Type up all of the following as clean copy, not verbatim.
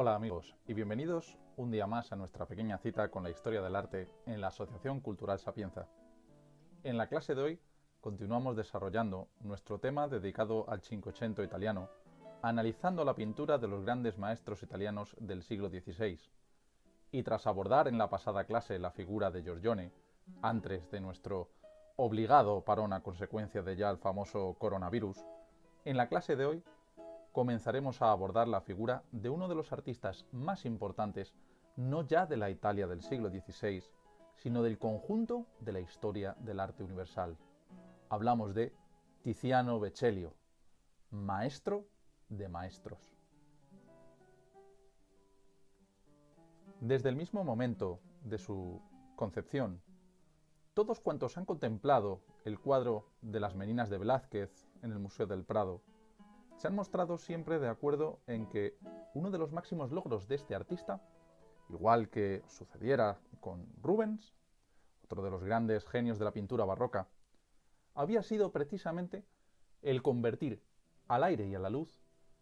Hola amigos y bienvenidos un día más a nuestra pequeña cita con la historia del arte en la Asociación Cultural Sapienza. En la clase de hoy continuamos desarrollando nuestro tema dedicado al Cinquecento italiano, analizando la pintura de los grandes maestros italianos del siglo XVI. Y tras abordar en la pasada clase la figura de Giorgione, antes de nuestro obligado parón a consecuencia de ya el famoso coronavirus, en la clase de hoy comenzaremos a abordar la figura de uno de los artistas más importantes, no ya de la Italia del siglo XVI, sino del conjunto de la historia del arte universal. Hablamos de Tiziano Vecellio, maestro de maestros. Desde el mismo momento de su concepción, todos cuantos han contemplado el cuadro de las Meninas de Velázquez en el Museo del Prado se han mostrado siempre de acuerdo en que uno de los máximos logros de este artista, igual que sucediera con Rubens, otro de los grandes genios de la pintura barroca, había sido precisamente el convertir al aire y a la luz,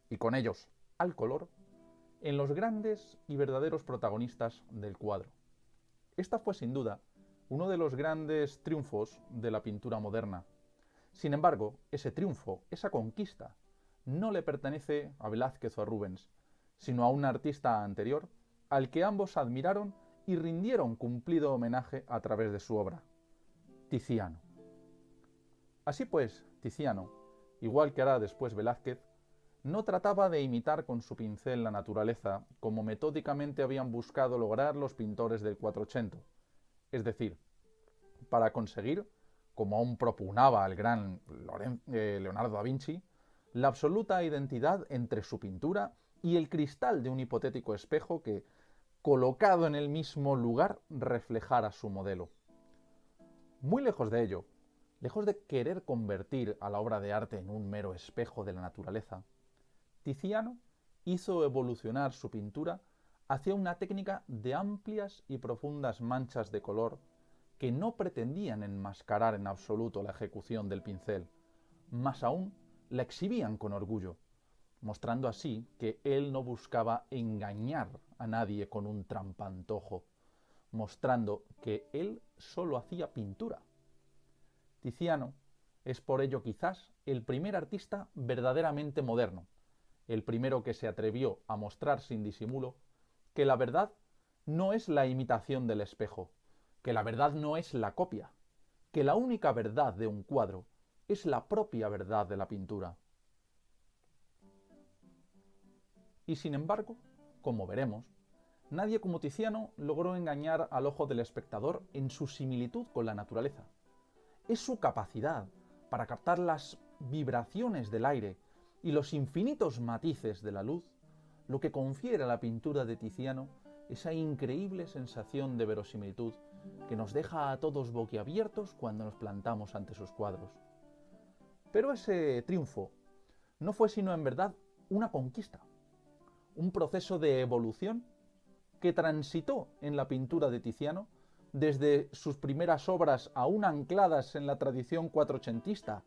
y con ellos al color, en los grandes y verdaderos protagonistas del cuadro. Esta fue sin duda uno de los grandes triunfos de la pintura moderna. Sin embargo, ese triunfo, esa conquista, no le pertenece a Velázquez o a Rubens, sino a un artista anterior al que ambos admiraron y rindieron cumplido homenaje a través de su obra, Tiziano. Así pues, Tiziano, igual que hará después Velázquez, no trataba de imitar con su pincel la naturaleza como metódicamente habían buscado lograr los pintores del 480, es decir, para conseguir, como aún propugnaba el gran Leonardo da Vinci, la absoluta identidad entre su pintura y el cristal de un hipotético espejo que, colocado en el mismo lugar, reflejara su modelo. Muy lejos de ello, lejos de querer convertir a la obra de arte en un mero espejo de la naturaleza, Tiziano hizo evolucionar su pintura hacia una técnica de amplias y profundas manchas de color que no pretendían enmascarar en absoluto la ejecución del pincel, más aún la exhibían con orgullo, mostrando así que él no buscaba engañar a nadie con un trampantojo, mostrando que él solo hacía pintura. Tiziano es por ello quizás el primer artista verdaderamente moderno, el primero que se atrevió a mostrar sin disimulo que la verdad no es la imitación del espejo, que la verdad no es la copia, que la única verdad de un cuadro es la propia verdad de la pintura. Y sin embargo, como veremos, nadie como Tiziano logró engañar al ojo del espectador en su similitud con la naturaleza. Es su capacidad para captar las vibraciones del aire y los infinitos matices de la luz lo que confiere a la pintura de Tiziano esa increíble sensación de verosimilitud que nos deja a todos boquiabiertos cuando nos plantamos ante sus cuadros. Pero ese triunfo no fue sino en verdad una conquista, un proceso de evolución que transitó en la pintura de Tiziano desde sus primeras obras aún ancladas en la tradición cuatrocentista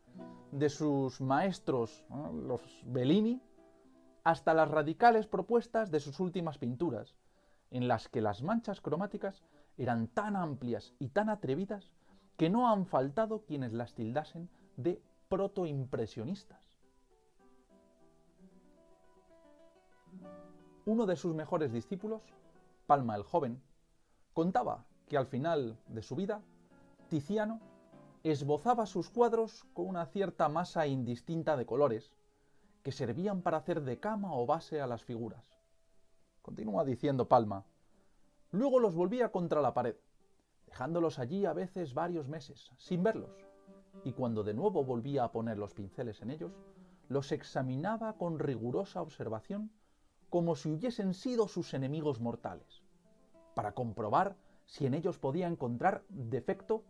de sus maestros, los Bellini, hasta las radicales propuestas de sus últimas pinturas, en las que las manchas cromáticas eran tan amplias y tan atrevidas que no han faltado quienes las tildasen de protoimpresionistas. Uno de sus mejores discípulos, Palma el Joven, contaba que al final de su vida, Tiziano esbozaba sus cuadros con una cierta masa indistinta de colores que servían para hacer de cama o base a las figuras. Continúa diciendo Palma. Luego los volvía contra la pared, dejándolos allí a veces varios meses, sin verlos, y cuando de nuevo volvía a poner los pinceles en ellos, los examinaba con rigurosa observación como si hubiesen sido sus enemigos mortales, para comprobar si en ellos podía encontrar defecto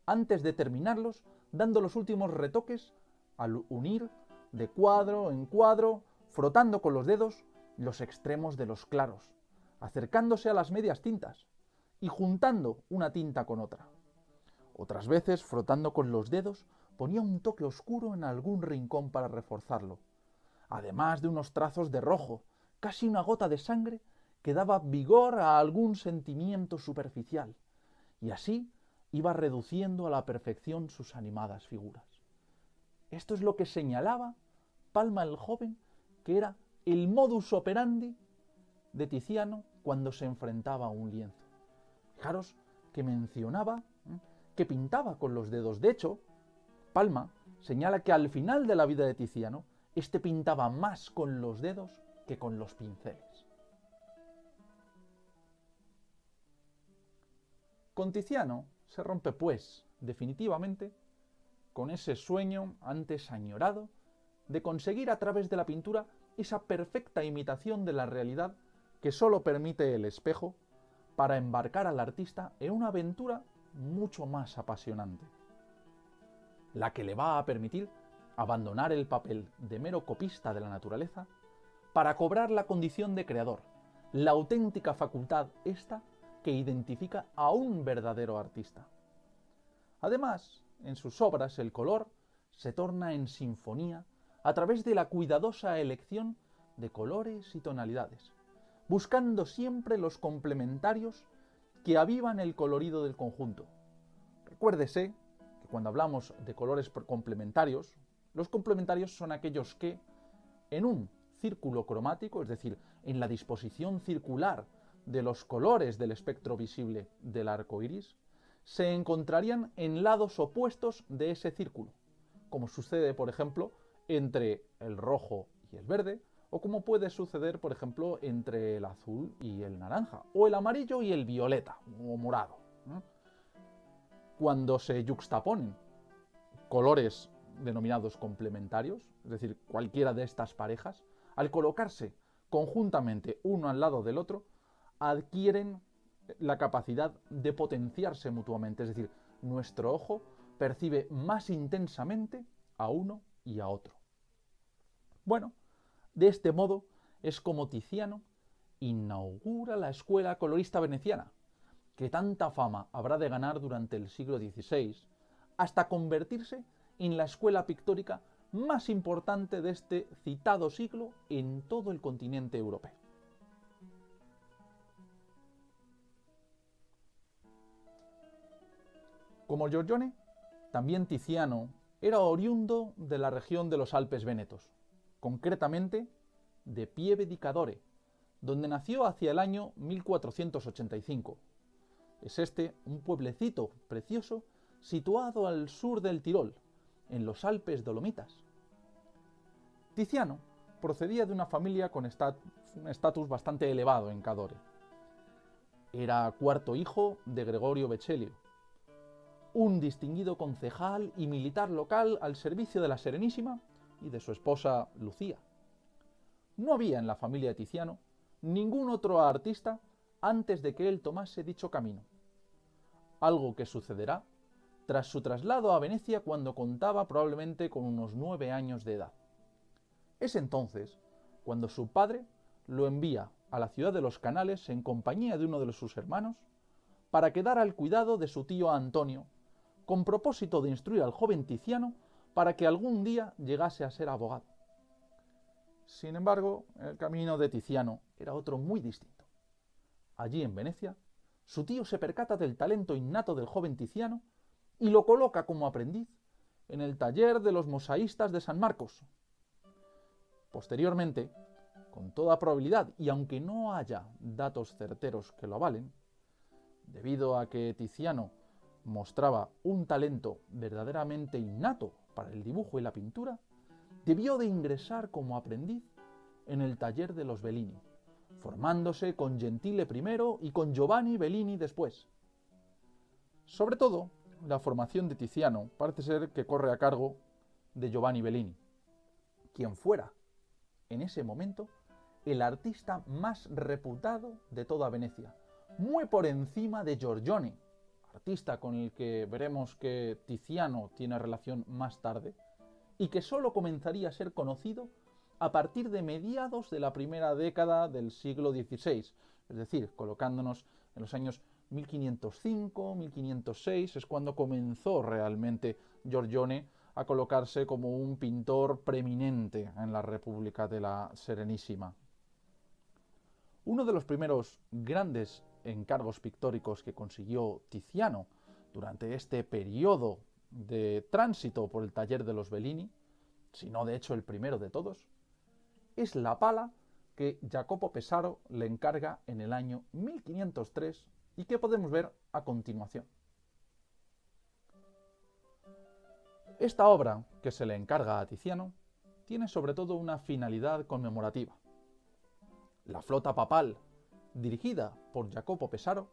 antes de terminarlos, dando los últimos retoques al unir de cuadro en cuadro, frotando con los dedos los extremos de los claros, acercándose a las medias tintas y juntando una tinta con otra. Otras veces, frotando con los dedos, ponía un toque oscuro en algún rincón para reforzarlo, además de unos trazos de rojo casi una gota de sangre que daba vigor a algún sentimiento superficial, y así iba reduciendo a la perfección sus animadas figuras. Esto es lo que señalaba Palma el joven, que era el modus operandi de Tiziano cuando se enfrentaba a un lienzo. Fijaros que mencionaba que pintaba con los dedos. De hecho, Palma señala que al final de la vida de Tiziano, este pintaba más con los dedos que con los pinceles. Con Tiziano se rompe, pues, definitivamente con ese sueño antes añorado de conseguir a través de la pintura esa perfecta imitación de la realidad que solo permite el espejo para embarcar al artista en una aventura mucho más apasionante, la que le va a permitir abandonar el papel de mero copista de la naturaleza para cobrar la condición de creador, la auténtica facultad esta que identifica a un verdadero artista. Además, en sus obras el color se torna en sinfonía a través de la cuidadosa elección de colores y tonalidades, buscando siempre los complementarios que avivan el colorido del conjunto. Recuérdese que cuando hablamos de colores complementarios, los complementarios son aquellos que, en un círculo cromático, es decir, en la disposición circular de los colores del espectro visible del arco iris, se encontrarían en lados opuestos de ese círculo, como sucede, por ejemplo, entre el rojo y el verde, o como puede suceder, por ejemplo, entre el azul y el naranja, o el amarillo y el violeta, o morado. Cuando se yuxtaponen colores denominados complementarios, es decir, cualquiera de estas parejas, al colocarse conjuntamente uno al lado del otro, adquieren la capacidad de potenciarse mutuamente, es decir, nuestro ojo percibe más intensamente a uno y a otro. Bueno, de este modo es como Tiziano inaugura la escuela colorista veneciana, que tanta fama habrá de ganar durante el siglo XVI, hasta convertirse en la escuela pictórica más importante de este citado siglo en todo el continente europeo. Como Giorgione, también Tiziano era oriundo de la región de los Alpes Vénetos, concretamente de Pieve di Cadore, donde nació hacia el año 1485. Es este un pueblecito precioso situado al sur del Tirol, en los Alpes Dolomitas. Tiziano procedía de una familia con un estatus bastante elevado en Cadore. Era cuarto hijo de Gregorio Vecellio, un distinguido concejal y militar local al servicio de la Serenísima y de su esposa Lucía. No había en la familia de Tiziano ningún otro artista antes de que él tomase dicho camino, algo que sucederá tras su traslado a Venecia cuando contaba probablemente con unos 9 años de edad. Es entonces cuando su padre lo envía a la ciudad de los Canales en compañía de uno de sus hermanos para quedar al cuidado de su tío Antonio, con propósito de instruir al joven Tiziano para que algún día llegase a ser abogado. Sin embargo, el camino de Tiziano era otro muy distinto. Allí en Venecia, su tío se percata del talento innato del joven Tiziano y lo coloca como aprendiz en el taller de los mosaístas de San Marcos. Posteriormente, con toda probabilidad, y aunque no haya datos certeros que lo avalen, debido a que Tiziano mostraba un talento verdaderamente innato para el dibujo y la pintura, debió de ingresar como aprendiz en el taller de los Bellini, formándose con Gentile primero y con Giovanni Bellini después. Sobre todo, la formación de Tiziano parece ser que corre a cargo de Giovanni Bellini, quien fuera, en ese momento, el artista más reputado de toda Venecia, muy por encima de Giorgione, artista con el que veremos que Tiziano tiene relación más tarde, y que solo comenzaría a ser conocido a partir de mediados de la primera década del siglo XVI, es decir, colocándonos en los años 1505, 1506, es cuando comenzó realmente Giorgione a colocarse como un pintor preeminente en la República de la Serenísima. Uno de los primeros grandes encargos pictóricos que consiguió Tiziano durante este periodo de tránsito por el taller de los Bellini, si no de hecho el primero de todos, es la pala que Jacopo Pesaro le encarga en el año 1503 y que podemos ver a continuación. Esta obra que se le encarga a Tiziano tiene sobre todo una finalidad conmemorativa. La flota papal, dirigida por Jacopo Pesaro,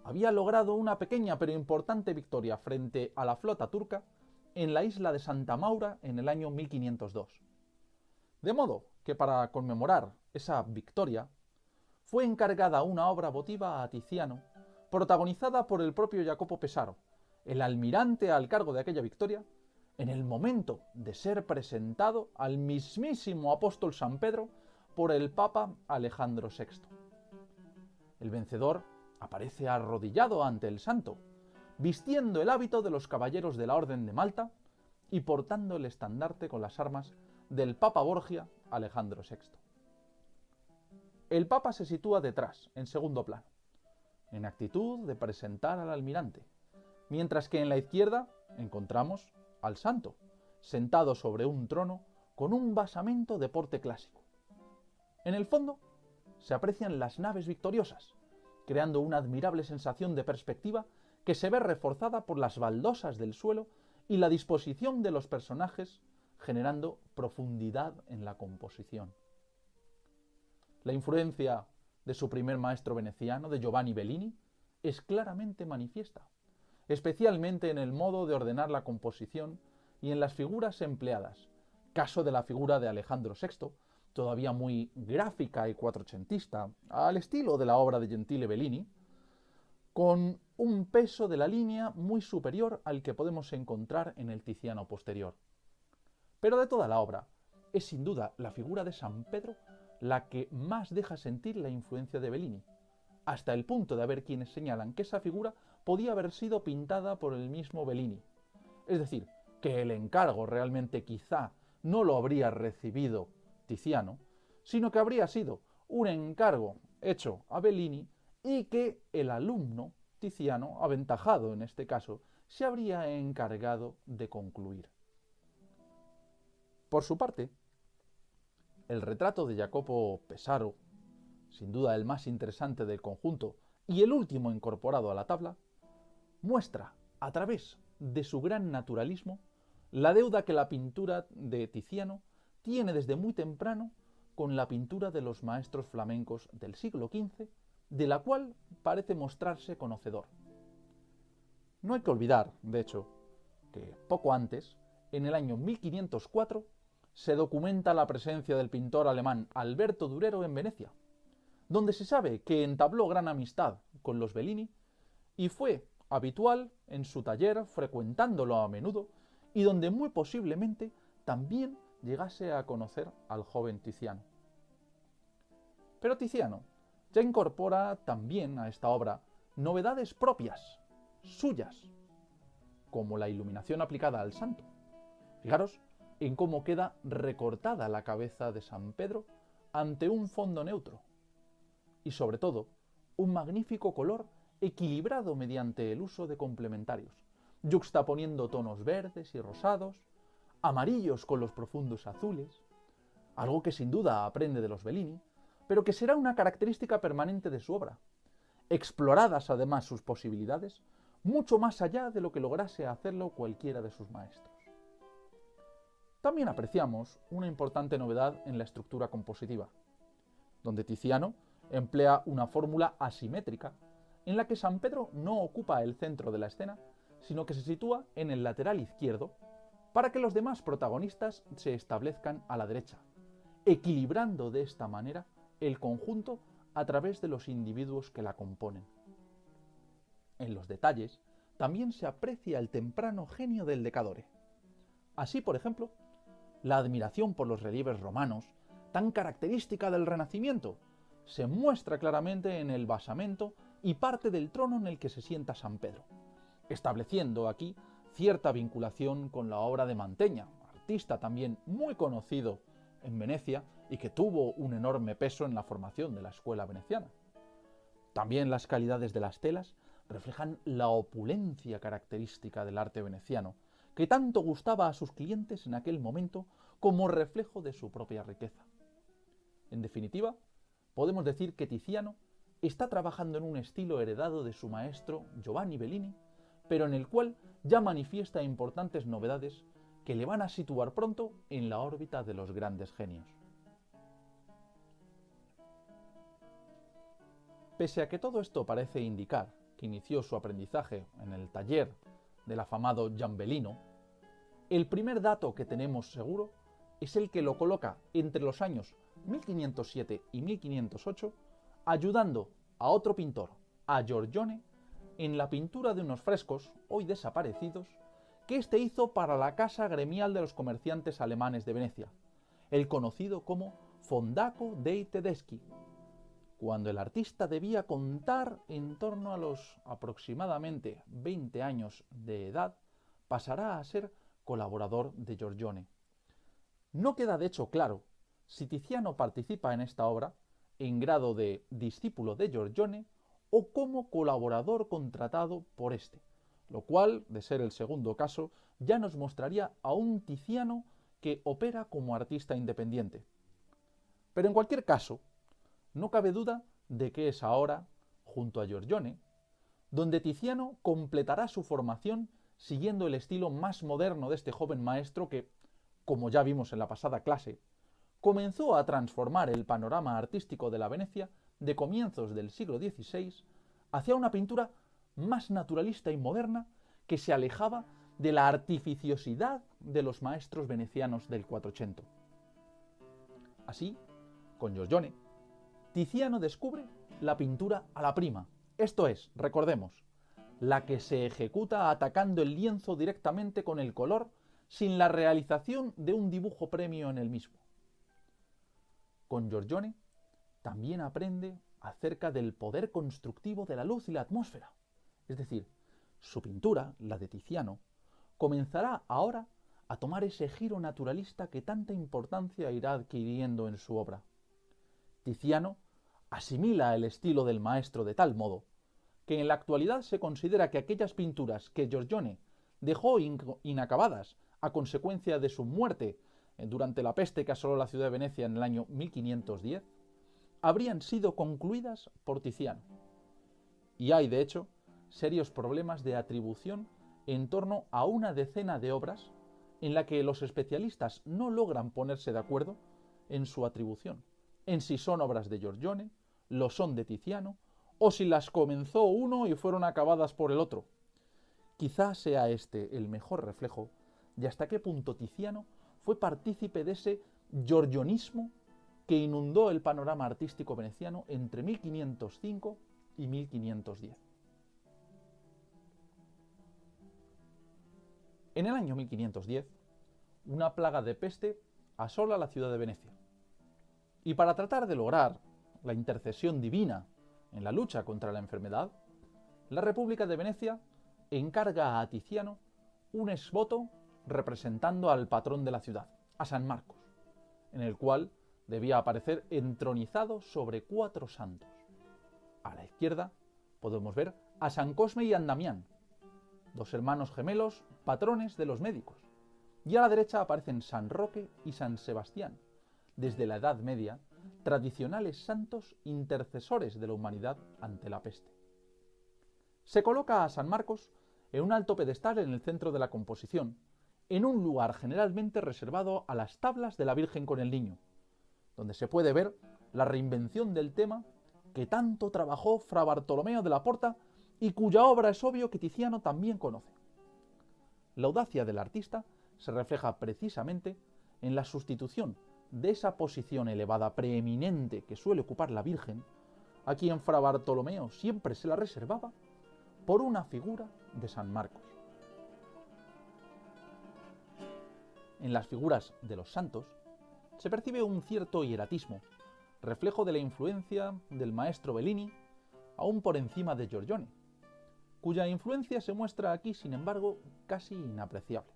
había logrado una pequeña pero importante victoria frente a la flota turca en la isla de Santa Maura en el año 1502. De modo que para conmemorar esa victoria fue encargada una obra votiva a Tiziano, protagonizada por el propio Jacopo Pesaro, el almirante al cargo de aquella victoria, en el momento de ser presentado al mismísimo apóstol San Pedro por el Papa Alejandro VI. El vencedor aparece arrodillado ante el santo, vistiendo el hábito de los caballeros de la Orden de Malta y portando el estandarte con las armas del Papa Borgia Alejandro VI. El Papa se sitúa detrás, en segundo plano, en actitud de presentar al almirante, mientras que en la izquierda encontramos al santo, sentado sobre un trono con un basamento de porte clásico. En el fondo se aprecian las naves victoriosas, creando una admirable sensación de perspectiva que se ve reforzada por las baldosas del suelo y la disposición de los personajes, generando profundidad en la composición. La influencia de su primer maestro veneciano, de Giovanni Bellini, es claramente manifiesta, especialmente en el modo de ordenar la composición y en las figuras empleadas, caso de la figura de Alejandro VI, todavía muy gráfica y cuatrocentista, al estilo de la obra de Gentile Bellini, con un peso de la línea muy superior al que podemos encontrar en el Tiziano posterior. Pero de toda la obra, es sin duda la figura de San Pedro la que más deja sentir la influencia de Bellini, hasta el punto de haber quienes señalan que esa figura podía haber sido pintada por el mismo Bellini. Es decir, que el encargo realmente quizá no lo habría recibido Tiziano, sino que habría sido un encargo hecho a Bellini y que el alumno Tiziano, aventajado en este caso, se habría encargado de concluir. Por su parte, el retrato de Jacopo Pesaro, sin duda el más interesante del conjunto y el último incorporado a la tabla, muestra, a través de su gran naturalismo, la deuda que la pintura de Tiziano tiene desde muy temprano con la pintura de los maestros flamencos del siglo XV, de la cual parece mostrarse conocedor. No hay que olvidar, de hecho, que poco antes, en el año 1504, se documenta la presencia del pintor alemán Alberto Durero en Venecia, donde se sabe que entabló gran amistad con los Bellini y fue habitual en su taller, frecuentándolo a menudo, y donde muy posiblemente también llegase a conocer al joven Tiziano. Pero Tiziano ya incorpora también a esta obra novedades propias, suyas, como la iluminación aplicada al santo. Fijaros en cómo queda recortada la cabeza de San Pedro ante un fondo neutro, y sobre todo, un magnífico color equilibrado mediante el uso de complementarios, yuxtaponiendo tonos verdes y rosados, amarillos con los profundos azules, algo que sin duda aprende de los Bellini, pero que será una característica permanente de su obra, exploradas además sus posibilidades, mucho más allá de lo que lograse hacerlo cualquiera de sus maestros. También apreciamos una importante novedad en la estructura compositiva, donde Tiziano emplea una fórmula asimétrica en la que San Pedro no ocupa el centro de la escena, sino que se sitúa en el lateral izquierdo para que los demás protagonistas se establezcan a la derecha, equilibrando de esta manera el conjunto a través de los individuos que la componen. En los detalles también se aprecia el temprano genio del Decadore. Así, por ejemplo, la admiración por los relieves romanos, tan característica del Renacimiento, se muestra claramente en el basamento y parte del trono en el que se sienta San Pedro, estableciendo aquí cierta vinculación con la obra de Mantegna, artista también muy conocido en Venecia y que tuvo un enorme peso en la formación de la escuela veneciana. También las calidades de las telas reflejan la opulencia característica del arte veneciano, que tanto gustaba a sus clientes en aquel momento como reflejo de su propia riqueza. En definitiva, podemos decir que Tiziano está trabajando en un estilo heredado de su maestro Giovanni Bellini, pero en el cual ya manifiesta importantes novedades que le van a situar pronto en la órbita de los grandes genios. Pese a que todo esto parece indicar que inició su aprendizaje en el taller del afamado Giambellino, el primer dato que tenemos seguro es el que lo coloca entre los años 1507 y 1508, ayudando a otro pintor, a Giorgione, en la pintura de unos frescos, hoy desaparecidos, que éste hizo para la Casa Gremial de los Comerciantes Alemanes de Venecia, el conocido como Fondaco dei Tedeschi, cuando el artista debía contar en torno a los aproximadamente 20 años de edad, pasará a ser colaborador de Giorgione. No queda de hecho claro si Tiziano participa en esta obra en grado de discípulo de Giorgione o como colaborador contratado por este, lo cual, de ser el segundo caso, ya nos mostraría a un Tiziano que opera como artista independiente. Pero en cualquier caso, no cabe duda de que es ahora, junto a Giorgione, donde Tiziano completará su formación siguiendo el estilo más moderno de este joven maestro que, como ya vimos en la pasada clase, comenzó a transformar el panorama artístico de la Venecia de comienzos del siglo XVI hacia una pintura más naturalista y moderna que se alejaba de la artificiosidad de los maestros venecianos del Quattrocento. Así, con Giorgione, Tiziano descubre la pintura a la prima, esto es, recordemos, la que se ejecuta atacando el lienzo directamente con el color sin la realización de un dibujo previo en el mismo. Con Giorgione también aprende acerca del poder constructivo de la luz y la atmósfera. Es decir, su pintura, la de Tiziano, comenzará ahora a tomar ese giro naturalista que tanta importancia irá adquiriendo en su obra. Tiziano asimila el estilo del maestro de tal modo que en la actualidad se considera que aquellas pinturas que Giorgione dejó inacabadas a consecuencia de su muerte durante la peste que asoló la ciudad de Venecia en el año 1510, habrían sido concluidas por Tiziano. Y hay, de hecho, serios problemas de atribución en torno a una decena de obras en la que los especialistas no logran ponerse de acuerdo en su atribución, en si son obras de Giorgione, lo son de Tiziano, o si las comenzó uno y fueron acabadas por el otro. Quizá sea este el mejor reflejo de hasta qué punto Tiziano fue partícipe de ese giorgionismo que inundó el panorama artístico veneciano entre 1505 y 1510. En el año 1510, una plaga de peste asola la ciudad de Venecia. Y para tratar de lograr la intercesión divina en la lucha contra la enfermedad, la República de Venecia encarga a Tiziano un exvoto representando al patrón de la ciudad, a San Marcos, en el cual debía aparecer entronizado sobre 4 santos. A la izquierda podemos ver a San Cosme y San Damián, 2 hermanos gemelos patrones de los médicos, y a la derecha aparecen San Roque y San Sebastián, desde la Edad Media, tradicionales santos intercesores de la humanidad ante la peste. Se coloca a San Marcos en un alto pedestal en el centro de la composición, en un lugar generalmente reservado a las tablas de la Virgen con el Niño, donde se puede ver la reinvención del tema que tanto trabajó Fra Bartolomeo de la Porta y cuya obra es obvio que Tiziano también conoce. La audacia del artista se refleja precisamente en la sustitución de esa posición elevada preeminente que suele ocupar la Virgen, a quien Fra Bartolomeo siempre se la reservaba, por una figura de San Marcos. En las figuras de los santos se percibe un cierto hieratismo, reflejo de la influencia del maestro Bellini, aún por encima de Giorgione, cuya influencia se muestra aquí, sin embargo, casi inapreciable.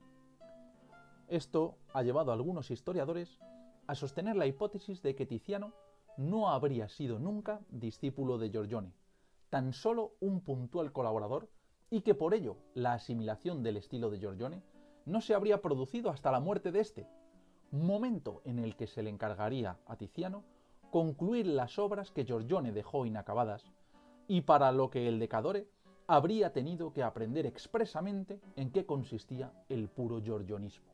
Esto ha llevado a algunos historiadores a sostener la hipótesis de que Tiziano no habría sido nunca discípulo de Giorgione, tan solo un puntual colaborador, y que por ello la asimilación del estilo de Giorgione no se habría producido hasta la muerte de este, momento en el que se le encargaría a Tiziano concluir las obras que Giorgione dejó inacabadas y para lo que el Decadore habría tenido que aprender expresamente en qué consistía el puro giorgionismo.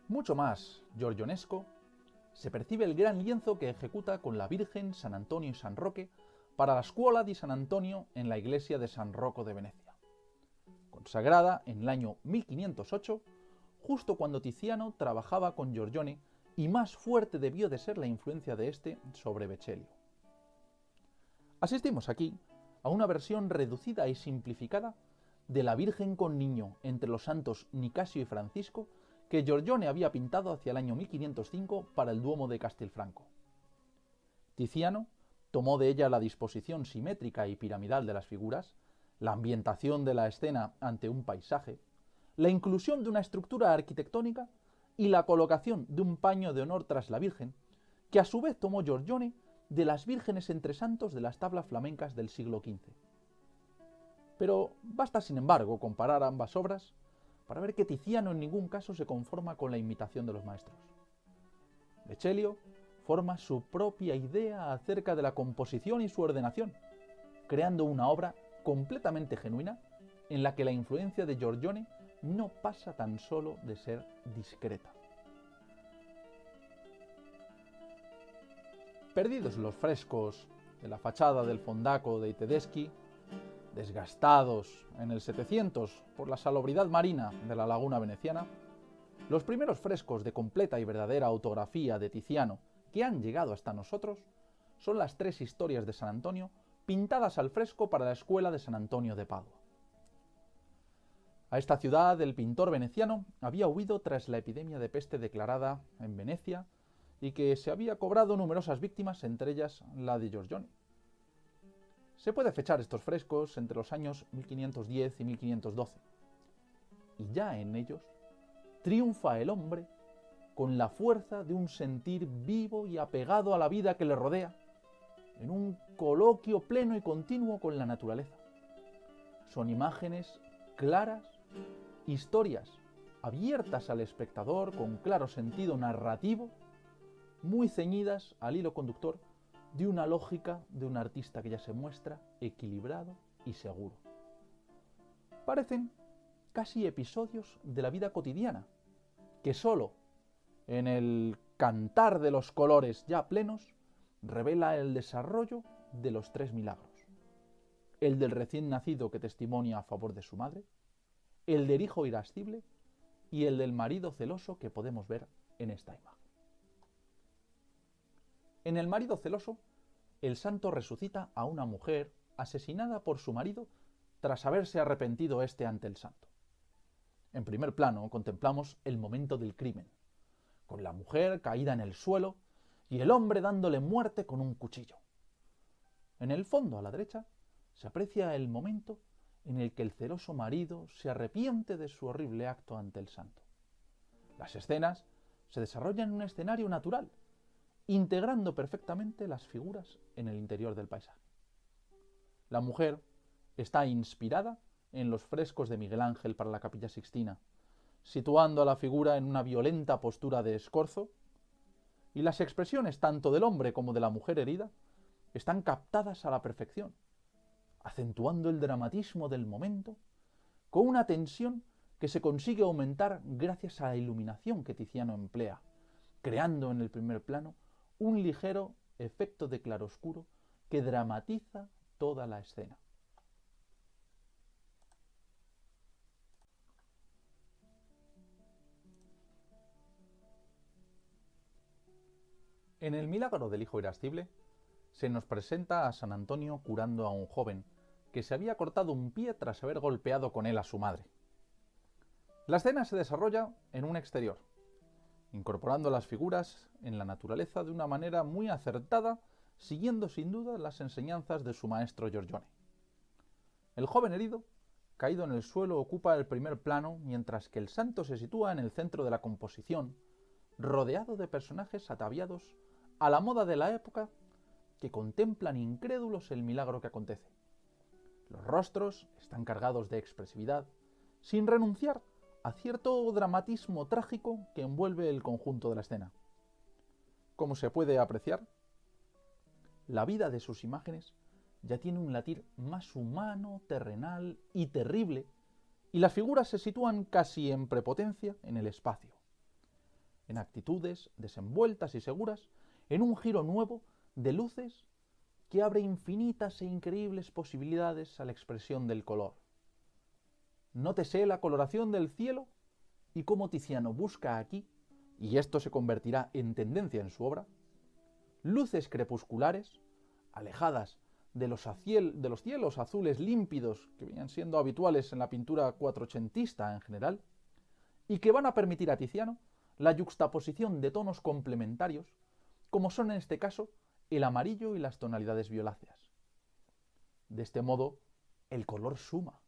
Mucho más giorgionesco se percibe el gran lienzo que ejecuta con la Virgen, San Antonio y San Roque para la Scuola di San Antonio en la iglesia de San Rocco de Venecia, consagrada en el año 1508, justo cuando Tiziano trabajaba con Giorgione, y más fuerte debió de ser la influencia de este sobre Vecellio. Asistimos aquí a una versión reducida y simplificada de la Virgen con Niño entre los santos Nicasio y Francisco que Giorgione había pintado hacia el año 1505 para el Duomo de Castelfranco. Tiziano tomó de ella la disposición simétrica y piramidal de las figuras, la ambientación de la escena ante un paisaje, la inclusión de una estructura arquitectónica y la colocación de un paño de honor tras la Virgen, que a su vez tomó Giorgione de las vírgenes entre santos de las tablas flamencas del siglo XV. Pero basta, sin embargo, comparar ambas obras para ver que Tiziano en ningún caso se conforma con la imitación de los maestros. Vecellio forma su propia idea acerca de la composición y su ordenación, creando una obra completamente genuina en la que la influencia de Giorgione no pasa tan solo de ser discreta. Perdidos los frescos de la fachada del Fondaco de Tedeschi, desgastados en el 700 por la salubridad marina de la laguna veneciana, los primeros frescos de completa y verdadera autografía de Tiziano que han llegado hasta nosotros son las 3 historias de San Antonio pintadas al fresco para la escuela de San Antonio de Padua. A esta ciudad el pintor veneciano había huido tras la epidemia de peste declarada en Venecia y que se había cobrado numerosas víctimas, entre ellas la de Giorgione. Se puede fechar estos frescos entre los años 1510 y 1512, y ya en ellos triunfa el hombre con la fuerza de un sentir vivo y apegado a la vida que le rodea, en un coloquio pleno y continuo con la naturaleza. Son imágenes claras, historias abiertas al espectador con claro sentido narrativo, muy ceñidas al hilo conductor de una lógica de un artista que ya se muestra equilibrado y seguro. Parecen casi episodios de la vida cotidiana, que solo en el cantar de los colores ya plenos revela el desarrollo de los 3 milagros: el del recién nacido que testimonia a favor de su madre, el del hijo irascible y el del marido celoso que podemos ver en esta imagen. En el marido celoso, el santo resucita a una mujer asesinada por su marido tras haberse arrepentido éste ante el santo. En primer plano contemplamos el momento del crimen, con la mujer caída en el suelo y el hombre dándole muerte con un cuchillo. En el fondo, a la derecha, se aprecia el momento en el que el celoso marido se arrepiente de su horrible acto ante el santo. Las escenas se desarrollan en un escenario natural, integrando perfectamente las figuras en el interior del paisaje. La mujer está inspirada en los frescos de Miguel Ángel para la Capilla Sixtina, situando a la figura en una violenta postura de escorzo, y las expresiones tanto del hombre como de la mujer herida están captadas a la perfección, acentuando el dramatismo del momento con una tensión que se consigue aumentar gracias a la iluminación que Tiziano emplea, creando en el primer plano un ligero efecto de claroscuro que dramatiza toda la escena. En el milagro del hijo irascible se nos presenta a San Antonio curando a un joven que se había cortado un pie tras haber golpeado con él a su madre. La escena se desarrolla en un exterior, incorporando las figuras en la naturaleza de una manera muy acertada, siguiendo sin duda las enseñanzas de su maestro Giorgione. El joven herido caído en el suelo, ocupa el primer plano, mientras que el santo se sitúa en el centro de la composición, rodeado de personajes ataviados a la moda de la época que contemplan incrédulos el milagro que acontece. Los rostros están cargados de expresividad, sin renunciar a cierto dramatismo trágico que envuelve el conjunto de la escena. Como se puede apreciar, la vida de sus imágenes ya tiene un latir más humano, terrenal y terrible, y las figuras se sitúan casi en prepotencia en el espacio, en actitudes desenvueltas y seguras, en un giro nuevo de luces que abre infinitas e increíbles posibilidades a la expresión del color. Nótese la coloración del cielo y cómo Tiziano busca aquí, y esto se convertirá en tendencia en su obra, luces crepusculares, alejadas de los cielos azules límpidos que venían siendo habituales en la pintura cuatrocentista en general, y que van a permitir a Tiziano la yuxtaposición de tonos complementarios, como son en este caso el amarillo y las tonalidades violáceas. De este modo, el color suma,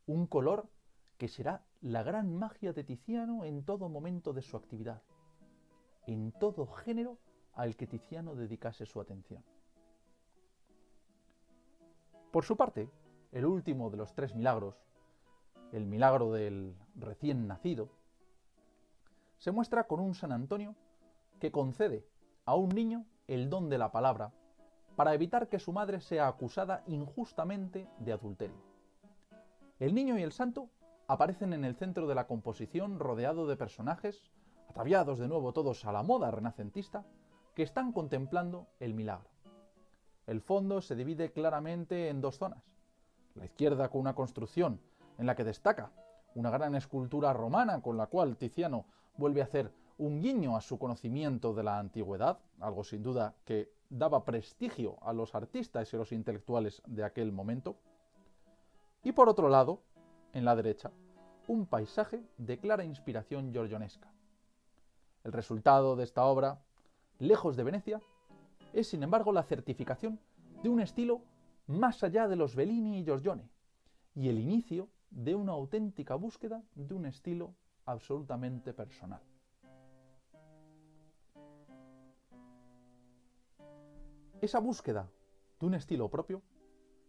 un color que será la gran magia de Tiziano en todo momento de su actividad, en todo género al que Tiziano dedicase su atención. Por su parte, el último de los tres milagros, el milagro del recién nacido, se muestra con un San Antonio que concede a un niño el don de la palabra para evitar que su madre sea acusada injustamente de adulterio. El niño y el santo aparecen en el centro de la composición rodeado de personajes, ataviados de nuevo todos a la moda renacentista, que están contemplando el milagro. El fondo se divide claramente en dos zonas. La izquierda con una construcción en la que destaca una gran escultura romana con la cual Tiziano vuelve a hacer un guiño a su conocimiento de la antigüedad, algo sin duda que daba prestigio a los artistas y a los intelectuales de aquel momento. Y por otro lado, en la derecha, un paisaje de clara inspiración giorgionesca. El resultado de esta obra, lejos de Venecia, es sin embargo la certificación de un estilo más allá de los Bellini y Giorgione, y el inicio de una auténtica búsqueda de un estilo absolutamente personal. Esa búsqueda de un estilo propio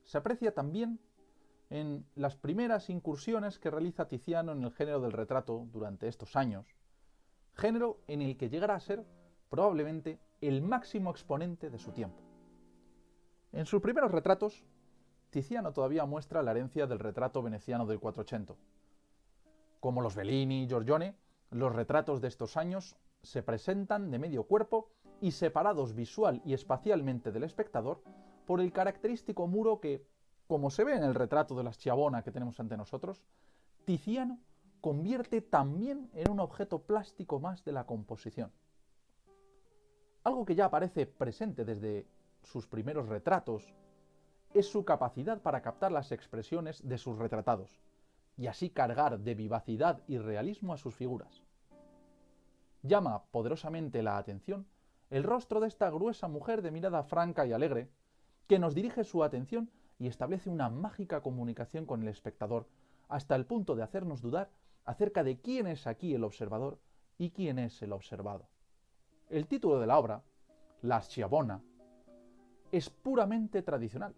se aprecia también en las primeras incursiones que realiza Tiziano en el género del retrato durante estos años, género en el que llegará a ser probablemente el máximo exponente de su tiempo. En sus primeros retratos, Tiziano todavía muestra la herencia del retrato veneciano del 480. Como los Bellini y Giorgione, los retratos de estos años se presentan de medio cuerpo y separados visual y espacialmente del espectador por el característico muro que, como se ve en el retrato de la Schiavona que tenemos ante nosotros, Tiziano convierte también en un objeto plástico más de la composición. Algo que ya aparece presente desde sus primeros retratos es su capacidad para captar las expresiones de sus retratados y así cargar de vivacidad y realismo a sus figuras. Llama poderosamente la atención el rostro de esta gruesa mujer de mirada franca y alegre, que nos dirige su atención y establece una mágica comunicación con el espectador, hasta el punto de hacernos dudar acerca de quién es aquí el observador y quién es el observado. El título de la obra, La Schiavona, es puramente tradicional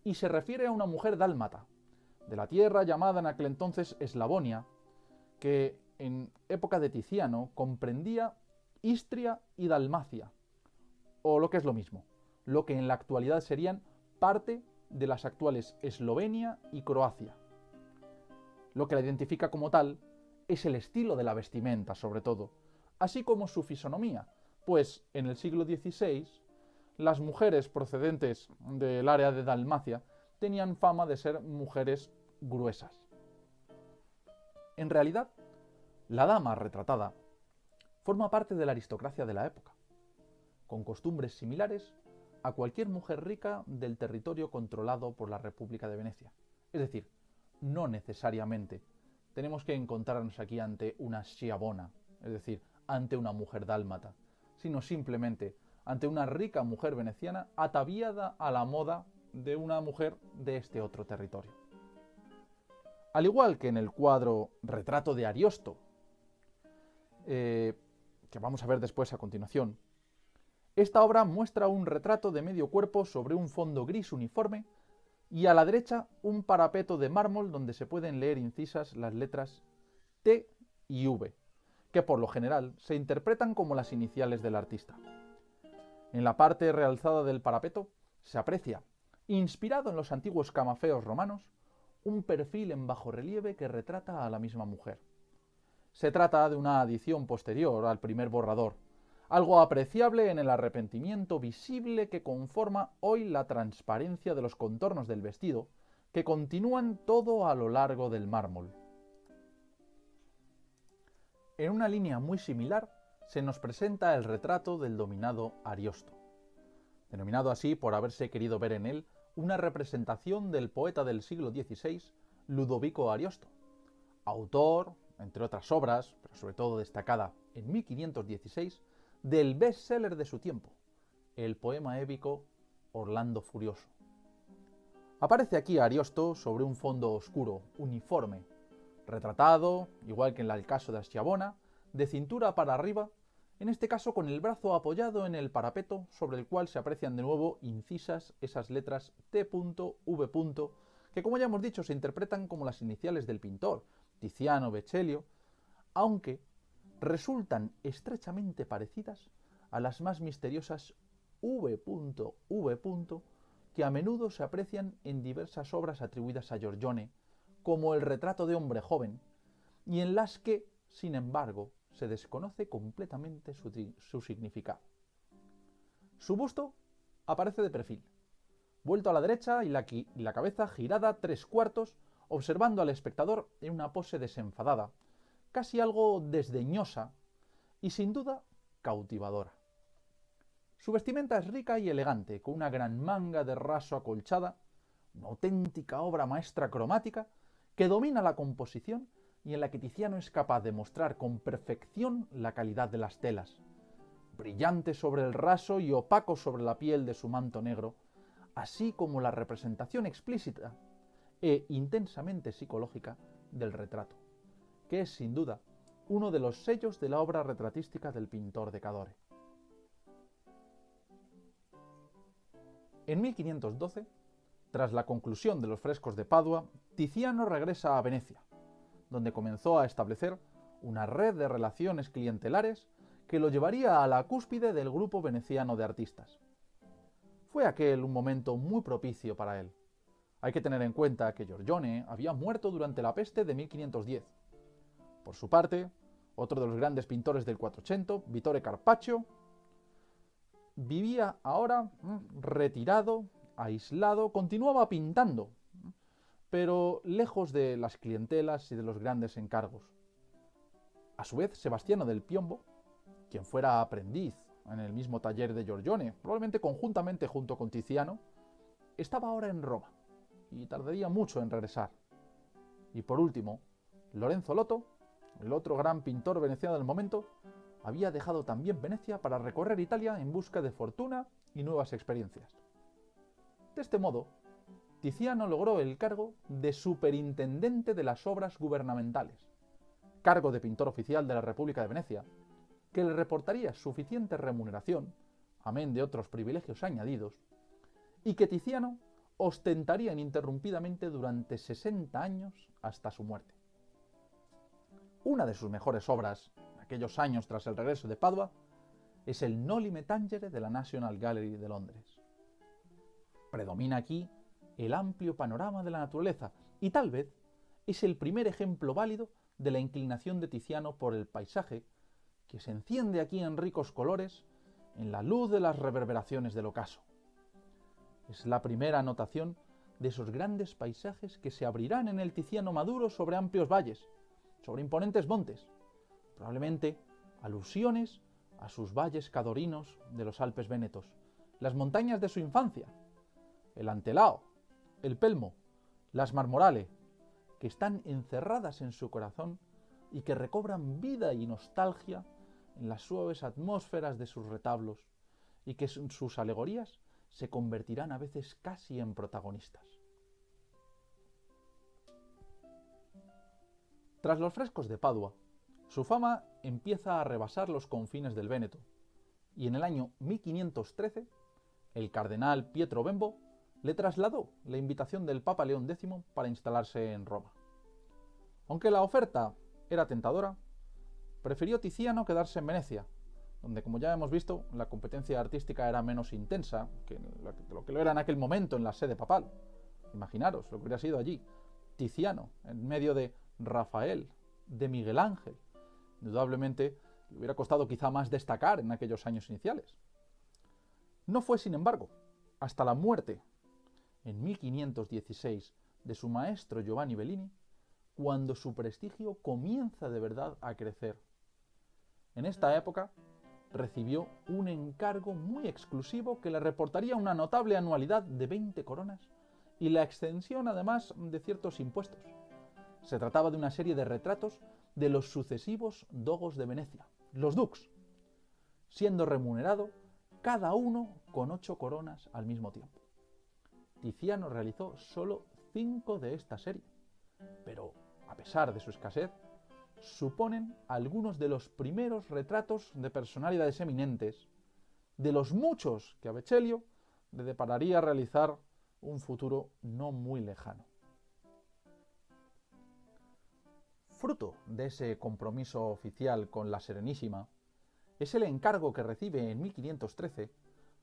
y se refiere a una mujer dálmata, de la tierra llamada en aquel entonces Eslavonia, que en época de Tiziano comprendía Istria y Dalmacia, o lo que es lo mismo, lo que en la actualidad serían parte de las actuales Eslovenia y Croacia. Lo que la identifica como tal es el estilo de la vestimenta, sobre todo, así como su fisonomía, pues en el siglo XVI las mujeres procedentes del área de Dalmacia tenían fama de ser mujeres gruesas. En realidad, la dama retratada forma parte de la aristocracia de la época, con costumbres similares a cualquier mujer rica del territorio controlado por la República de Venecia. Es decir, no necesariamente tenemos que encontrarnos aquí ante una Schiavona, es decir, ante una mujer dálmata, sino simplemente ante una rica mujer veneciana ataviada a la moda de una mujer de este otro territorio. Al igual que en el cuadro Retrato de Ariosto, que vamos a ver después a continuación, esta obra muestra un retrato de medio cuerpo sobre un fondo gris uniforme y a la derecha un parapeto de mármol donde se pueden leer incisas las letras T y V, que por lo general se interpretan como las iniciales del artista. En la parte realzada del parapeto se aprecia, inspirado en los antiguos camafeos romanos, un perfil en bajorrelieve que retrata a la misma mujer. Se trata de una adición posterior al primer borrador, algo apreciable en el arrepentimiento visible que conforma hoy la transparencia de los contornos del vestido, que continúan todo a lo largo del mármol. En una línea muy similar se nos presenta el retrato del dominado Ariosto, denominado así por haberse querido ver en él una representación del poeta del siglo XVI, Ludovico Ariosto, autor, entre otras obras, pero sobre todo destacada en 1516, del bestseller de su tiempo, el poema épico Orlando Furioso. Aparece aquí Ariosto sobre un fondo oscuro, uniforme, retratado, igual que en el caso de Schiavona, de cintura para arriba, en este caso con el brazo apoyado en el parapeto sobre el cual se aprecian de nuevo incisas esas letras T.V., que como ya hemos dicho se interpretan como las iniciales del pintor, Tiziano Vecellio, aunque resultan estrechamente parecidas a las más misteriosas V.V., que a menudo se aprecian en diversas obras atribuidas a Giorgione, como el retrato de hombre joven, y en las que, sin embargo, se desconoce completamente su significado. Su busto aparece de perfil, vuelto a la derecha y la cabeza girada 3/4, observando al espectador en una pose desenfadada, casi algo desdeñosa y sin duda cautivadora. Su vestimenta es rica y elegante, con una gran manga de raso acolchada, una auténtica obra maestra cromática que domina la composición y en la que Tiziano es capaz de mostrar con perfección la calidad de las telas, brillante sobre el raso y opaco sobre la piel de su manto negro, así como la representación explícita e intensamente psicológica del retrato, que es sin duda uno de los sellos de la obra retratística del pintor de Cadore. En 1512, tras la conclusión de los frescos de Padua, Tiziano regresa a Venecia, donde comenzó a establecer una red de relaciones clientelares que lo llevaría a la cúspide del grupo veneciano de artistas. Fue aquel un momento muy propicio para él. Hay que tener en cuenta que Giorgione había muerto durante la peste de 1510. Por su parte, otro de los grandes pintores del Quattrocento, Vittore Carpaccio, vivía ahora retirado, aislado, continuaba pintando, pero lejos de las clientelas y de los grandes encargos. A su vez, Sebastiano del Piombo, quien fuera aprendiz en el mismo taller de Giorgione, probablemente conjuntamente junto con Tiziano, estaba ahora en Roma y tardaría mucho en regresar. Y por último, Lorenzo Lotto, el otro gran pintor veneciano del momento, había dejado también Venecia para recorrer Italia en busca de fortuna y nuevas experiencias. De este modo, Tiziano logró el cargo de superintendente de las obras gubernamentales, cargo de pintor oficial de la República de Venecia, que le reportaría suficiente remuneración, amén de otros privilegios añadidos, y que Tiziano ostentaría ininterrumpidamente durante 60 años hasta su muerte. Una de sus mejores obras, en aquellos años tras el regreso de Padua, es el Noli Me Tangere de la National Gallery de Londres. Predomina aquí el amplio panorama de la naturaleza y tal vez es el primer ejemplo válido de la inclinación de Tiziano por el paisaje, que se enciende aquí en ricos colores en la luz de las reverberaciones del ocaso. Es la primera anotación de esos grandes paisajes que se abrirán en el Tiziano maduro sobre amplios valles, sobre imponentes montes, probablemente alusiones a sus valles cadorinos de los Alpes vénetos, las montañas de su infancia, el Antelao, el Pelmo, las Marmorale, que están encerradas en su corazón y que recobran vida y nostalgia en las suaves atmósferas de sus retablos y que en sus alegorías se convertirán a veces casi en protagonistas. Tras los frescos de Padua, su fama empieza a rebasar los confines del Véneto, y en el año 1513, el cardenal Pietro Bembo le trasladó la invitación del Papa León X para instalarse en Roma. Aunque la oferta era tentadora, prefirió Tiziano quedarse en Venecia, donde, como ya hemos visto, la competencia artística era menos intensa que lo que lo era en aquel momento en la sede papal. Imaginaros lo que hubiera sido allí, Tiziano, en medio de Rafael, de Miguel Ángel. Indudablemente le hubiera costado quizá más destacar en aquellos años iniciales. No fue, sin embargo, hasta la muerte, en 1516, de su maestro Giovanni Bellini, cuando su prestigio comienza de verdad a crecer. En esta época recibió un encargo muy exclusivo que le reportaría una notable anualidad de 20 coronas y la extensión además de ciertos impuestos. Se trataba de una serie de retratos de los sucesivos dogos de Venecia, los dux, siendo remunerado cada uno con 8 coronas al mismo tiempo. Tiziano realizó solo 5 de esta serie, pero a pesar de su escasez, suponen algunos de los primeros retratos de personalidades eminentes, de los muchos que a Vecellio le depararía realizar un futuro no muy lejano. Fruto de ese compromiso oficial con la Serenísima, es el encargo que recibe en 1513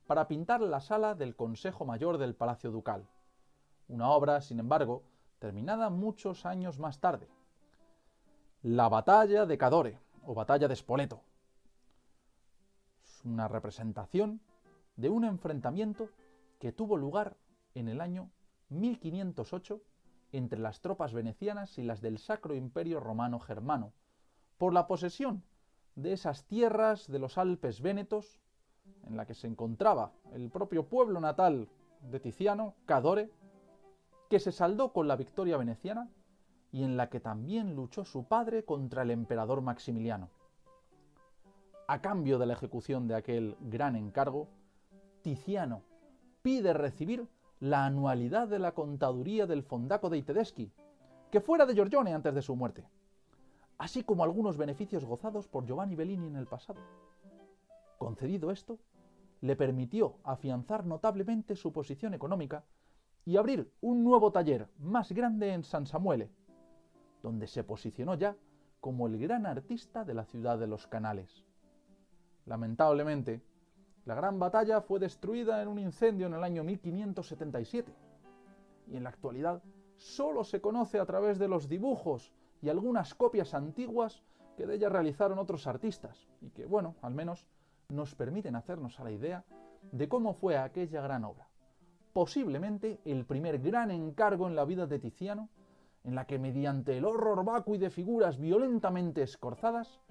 para pintar la sala del Consejo Mayor del Palacio Ducal, una obra, sin embargo, terminada muchos años más tarde. La batalla de Cadore, o batalla de Spoleto. Es una representación de un enfrentamiento que tuvo lugar en el año 1508 entre las tropas venecianas y las del Sacro Imperio Romano Germano, por la posesión de esas tierras de los Alpes vénetos, en la que se encontraba el propio pueblo natal de Tiziano, Cadore, que se saldó con la victoria veneciana y en la que también luchó su padre contra el emperador Maximiliano. A cambio de la ejecución de aquel gran encargo, Tiziano pide recibir la anualidad de la contaduría del Fondaco dei Tedeschi, que fuera de Giorgione antes de su muerte, así como algunos beneficios gozados por Giovanni Bellini en el pasado. Concedido esto, le permitió afianzar notablemente su posición económica y abrir un nuevo taller más grande en San Samuele, donde se posicionó ya como el gran artista de la ciudad de los canales. Lamentablemente, la gran batalla fue destruida en un incendio en el año 1577, y en la actualidad solo se conoce a través de los dibujos y algunas copias antiguas que de ella realizaron otros artistas, y que, bueno, al menos nos permiten hacernos a la idea de cómo fue aquella gran obra. Posiblemente el primer gran encargo en la vida de Tiziano, en la que mediante el horror vacui de figuras violentamente escorzadas,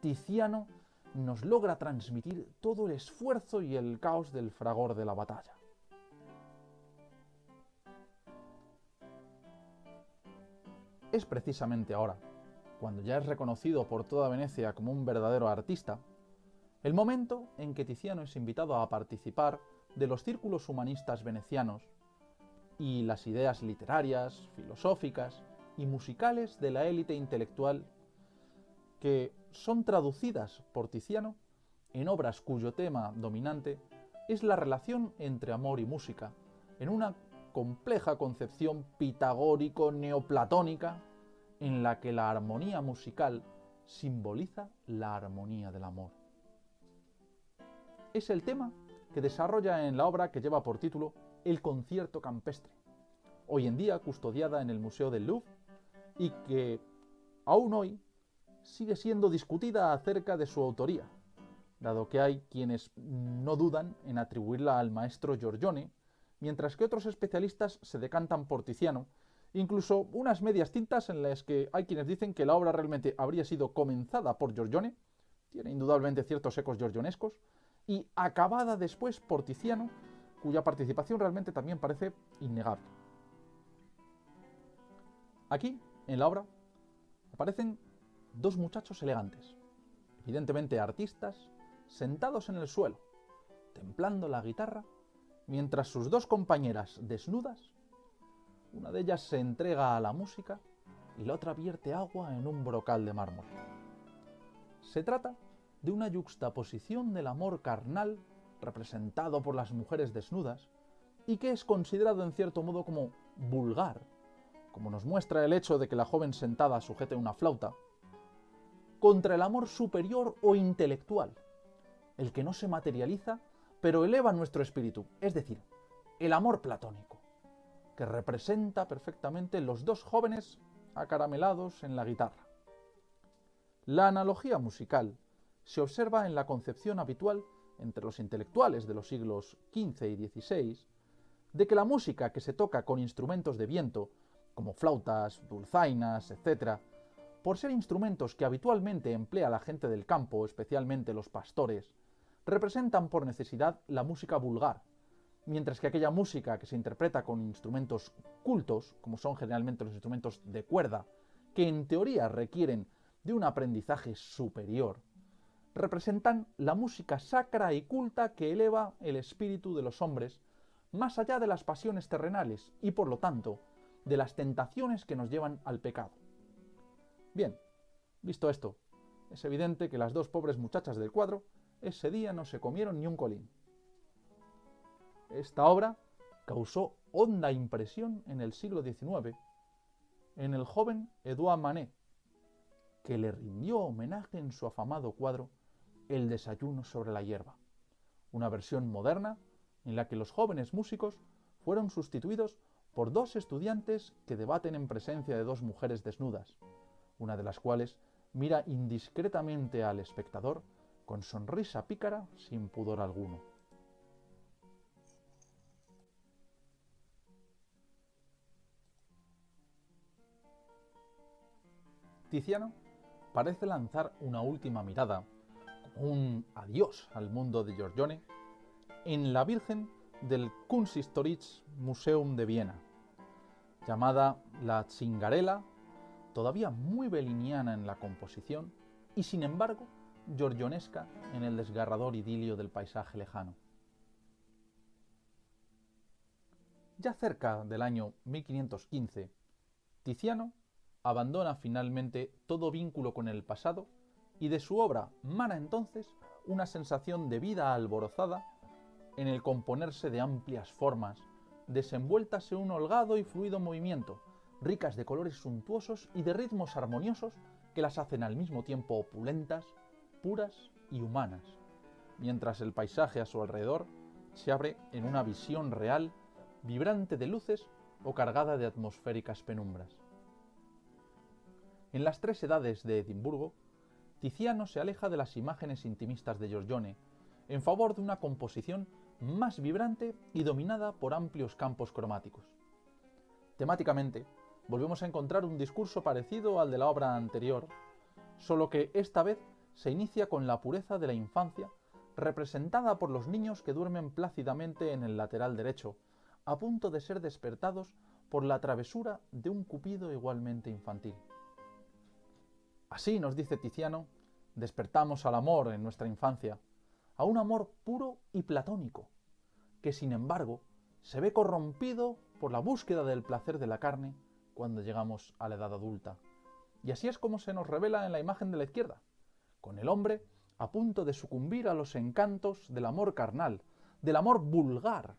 Tiziano nos logra transmitir todo el esfuerzo y el caos del fragor de la batalla. Es precisamente ahora, cuando ya es reconocido por toda Venecia como un verdadero artista, el momento en que Tiziano es invitado a participar de los círculos humanistas venecianos y las ideas literarias, filosóficas y musicales de la élite intelectual que son traducidas por Tiziano en obras cuyo tema dominante es la relación entre amor y música, en una compleja concepción pitagórico-neoplatónica en la que la armonía musical simboliza la armonía del amor. Es el tema que desarrolla en la obra que lleva por título El concierto campestre, hoy en día custodiada en el Museo del Louvre y que aún hoy sigue siendo discutida acerca de su autoría, dado que hay quienes no dudan en atribuirla al maestro Giorgione, mientras que otros especialistas se decantan por Tiziano, incluso unas medias tintas en las que hay quienes dicen que la obra realmente habría sido comenzada por Giorgione, tiene indudablemente ciertos ecos giorgionescos, y acabada después por Tiziano, cuya participación realmente también parece innegable. Aquí, en la obra, aparecen dos muchachos elegantes, evidentemente artistas, sentados en el suelo, templando la guitarra, mientras sus dos compañeras desnudas, una de ellas se entrega a la música y la otra vierte agua en un brocal de mármol. Se trata de una yuxtaposición del amor carnal representado por las mujeres desnudas y que es considerado en cierto modo como vulgar, como nos muestra el hecho de que la joven sentada sujete una flauta, contra el amor superior o intelectual, el que no se materializa pero eleva nuestro espíritu, es decir, el amor platónico, que representa perfectamente los dos jóvenes acaramelados en la guitarra. La analogía musical se observa en la concepción habitual entre los intelectuales de los siglos XV y XVI de que la música que se toca con instrumentos de viento, como flautas, dulzainas, etc., por ser instrumentos que habitualmente emplea la gente del campo, especialmente los pastores, representan por necesidad la música vulgar, mientras que aquella música que se interpreta con instrumentos cultos, como son generalmente los instrumentos de cuerda, que en teoría requieren de un aprendizaje superior, representan la música sacra y culta que eleva el espíritu de los hombres más allá de las pasiones terrenales y, por lo tanto, de las tentaciones que nos llevan al pecado. Bien, visto esto, es evidente que las dos pobres muchachas del cuadro ese día no se comieron ni un colín. Esta obra causó honda impresión en el siglo XIX en el joven Edouard Manet, que le rindió homenaje en su afamado cuadro El desayuno sobre la hierba, una versión moderna en la que los jóvenes músicos fueron sustituidos por dos estudiantes que debaten en presencia de dos mujeres desnudas, una de las cuales mira indiscretamente al espectador con sonrisa pícara sin pudor alguno. Tiziano parece lanzar una última mirada, como un adiós al mundo de Giorgione, en la Virgen del Kunsthistorisches Museum de Viena, llamada la Zingarella, todavía muy belliniana en la composición y sin embargo giorgionesca en el desgarrador idilio del paisaje lejano. Ya cerca del año 1515, Tiziano abandona finalmente todo vínculo con el pasado y de su obra mana entonces una sensación de vida alborozada en el componerse de amplias formas, desenvueltas en un holgado y fluido movimiento, ricas de colores suntuosos y de ritmos armoniosos que las hacen al mismo tiempo opulentas, puras y humanas, mientras el paisaje a su alrededor se abre en una visión real, vibrante de luces o cargada de atmosféricas penumbras. En las tres edades de Edimburgo, Tiziano se aleja de las imágenes intimistas de Giorgione en favor de una composición más vibrante y dominada por amplios campos cromáticos. Temáticamente, volvemos a encontrar un discurso parecido al de la obra anterior, solo que esta vez se inicia con la pureza de la infancia, representada por los niños que duermen plácidamente en el lateral derecho, a punto de ser despertados por la travesura de un cupido igualmente infantil. Así, nos dice Tiziano, despertamos al amor en nuestra infancia, a un amor puro y platónico, que sin embargo se ve corrompido por la búsqueda del placer de la carne cuando llegamos a la edad adulta. Y así es como se nos revela en la imagen de la izquierda, con el hombre a punto de sucumbir a los encantos del amor carnal, del amor vulgar,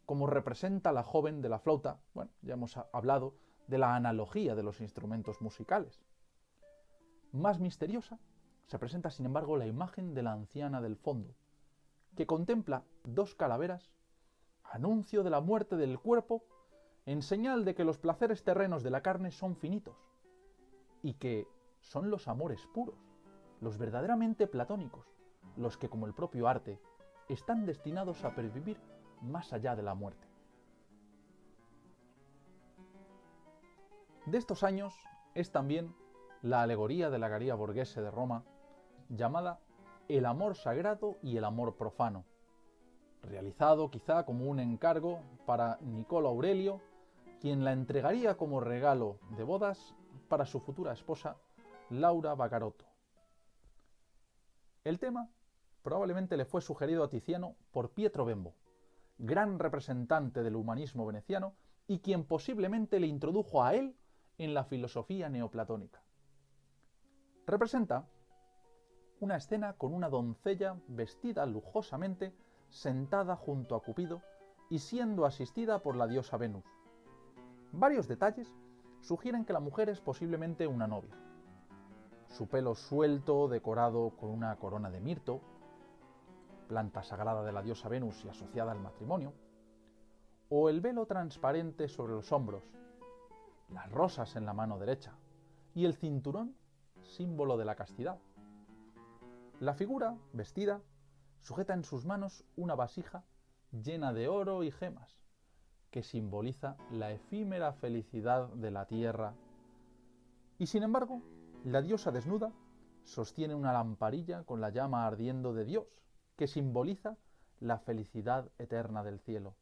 como representa la joven de la flauta. Bueno, ya hemos hablado de la analogía de los instrumentos musicales. Más misteriosa se presenta, sin embargo, la imagen de la anciana del fondo, que contempla dos calaveras, anuncio de la muerte del cuerpo, en señal de que los placeres terrenos de la carne son finitos, y que son los amores puros, los verdaderamente platónicos, los que, como el propio arte, están destinados a pervivir más allá de la muerte. De estos años es también la alegoría de la Garia Borghese de Roma, llamada El amor sagrado y el amor profano, realizado quizá como un encargo para Niccolò Aurelio, quien la entregaría como regalo de bodas para su futura esposa, Laura Bagarotto. El tema probablemente le fue sugerido a Tiziano por Pietro Bembo, gran representante del humanismo veneciano y quien posiblemente le introdujo a él en la filosofía neoplatónica. Representa una escena con una doncella vestida lujosamente, sentada junto a Cupido y siendo asistida por la diosa Venus. Varios detalles sugieren que la mujer es posiblemente una novia. Su pelo suelto, decorado con una corona de mirto, planta sagrada de la diosa Venus y asociada al matrimonio, o el velo transparente sobre los hombros, las rosas en la mano derecha y el cinturón, símbolo de la castidad. La figura, vestida, sujeta en sus manos una vasija llena de oro y gemas, que simboliza la efímera felicidad de la tierra. Y sin embargo, la diosa desnuda sostiene una lamparilla con la llama ardiendo de Dios, que simboliza la felicidad eterna del cielo.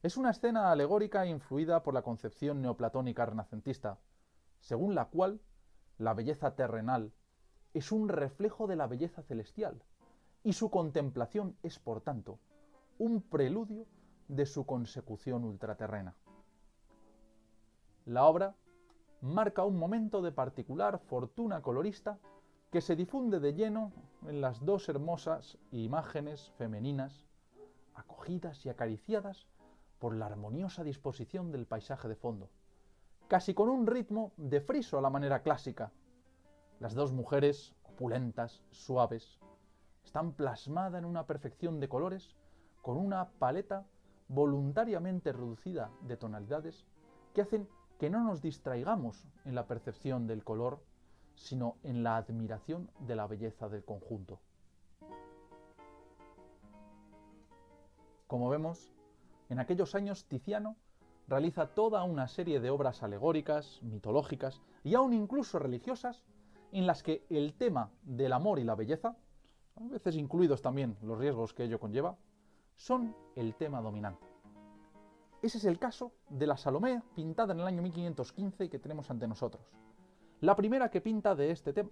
Es una escena alegórica influida por la concepción neoplatónica renacentista, según la cual la belleza terrenal es un reflejo de la belleza celestial, y su contemplación es, por tanto, un preludio de su consecución ultraterrena. La obra marca un momento de particular fortuna colorista que se difunde de lleno en las dos hermosas imágenes femeninas, acogidas y acariciadas por la armoniosa disposición del paisaje de fondo, casi con un ritmo de friso a la manera clásica. Las dos mujeres, opulentas, suaves, están plasmadas en una perfección de colores con una paleta voluntariamente reducida de tonalidades que hacen que no nos distraigamos en la percepción del color, sino en la admiración de la belleza del conjunto. Como vemos, en aquellos años Tiziano realiza toda una serie de obras alegóricas, mitológicas y aún incluso religiosas, en las que el tema del amor y la belleza, a veces incluidos también los riesgos que ello conlleva, son el tema dominante. Ese es el caso de la Salomé, pintada en el año 1515 y que tenemos ante nosotros. La primera que pinta de este tema,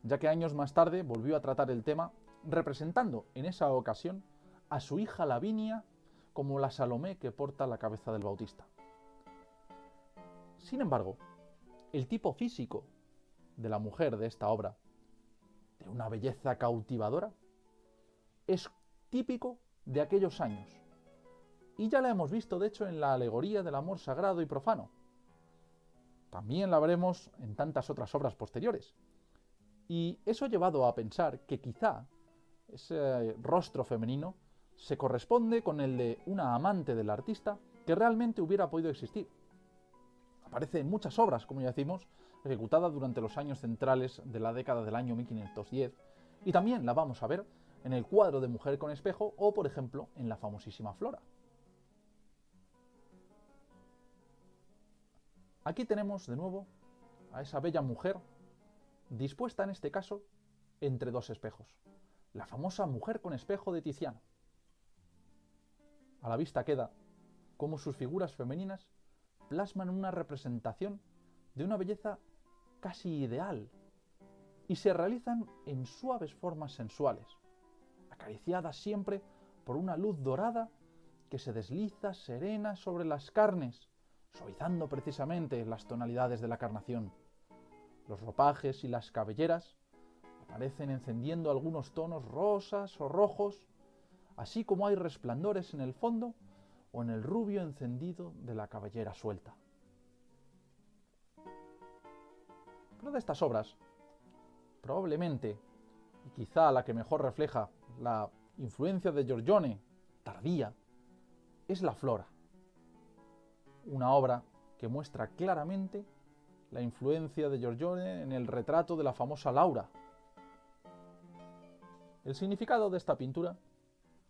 ya que años más tarde volvió a tratar el tema, representando en esa ocasión a su hija Lavinia como la Salomé que porta la cabeza del Bautista. Sin embargo, el tipo físico de la mujer de esta obra, de una belleza cautivadora, es típico de aquellos años. Y ya la hemos visto, de hecho, en la alegoría del amor sagrado y profano. También la veremos en tantas otras obras posteriores. Y eso ha llevado a pensar que quizá ese rostro femenino se corresponde con el de una amante del artista que realmente hubiera podido existir. Aparece en muchas obras, como ya decimos, ejecutada durante los años centrales de la década del año 1510, y también la vamos a ver en el cuadro de Mujer con espejo o, por ejemplo, en la famosísima Flora. Aquí tenemos de nuevo a esa bella mujer dispuesta en este caso entre dos espejos, la famosa Mujer con espejo de Tiziano. A la vista queda cómo sus figuras femeninas plasman una representación de una belleza casi ideal y se realizan en suaves formas sensuales, acariciadas siempre por una luz dorada que se desliza serena sobre las carnes, suavizando precisamente las tonalidades de la carnación. Los ropajes y las cabelleras aparecen encendiendo algunos tonos rosas o rojos, así como hay resplandores en el fondo o en el rubio encendido de la cabellera suelta. Pero de estas obras, probablemente, y quizá la que mejor refleja la influencia de Giorgione, tardía, es la Flora, una obra que muestra claramente la influencia de Giorgione en el retrato de la famosa Laura. El significado de esta pintura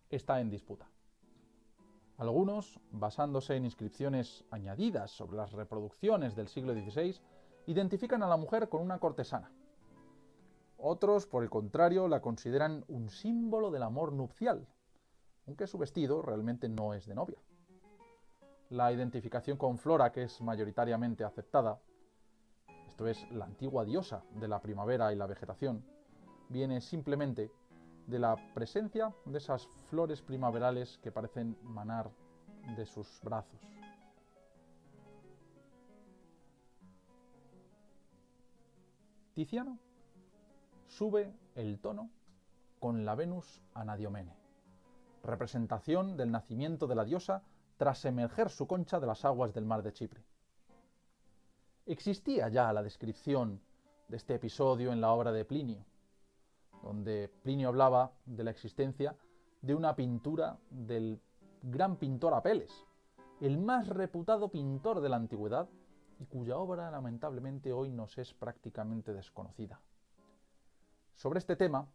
está en disputa. Algunos, basándose en inscripciones añadidas sobre las reproducciones del siglo XVI, identifican a la mujer con una cortesana. Otros, por el contrario, la consideran un símbolo del amor nupcial, aunque su vestido realmente no es de novia. La identificación con Flora, que es mayoritariamente aceptada, esto es, la antigua diosa de la primavera y la vegetación, viene simplemente de la presencia de esas flores primaverales que parecen manar de sus brazos. Tiziano sube el tono con la Venus Anadiomene, representación del nacimiento de la diosa tras emerger su concha de las aguas del mar de Chipre. Existía ya la descripción de este episodio en la obra de Plinio, donde Plinio hablaba de la existencia de una pintura del gran pintor Apeles, el más reputado pintor de la antigüedad y cuya obra lamentablemente hoy nos es prácticamente desconocida. Sobre este tema,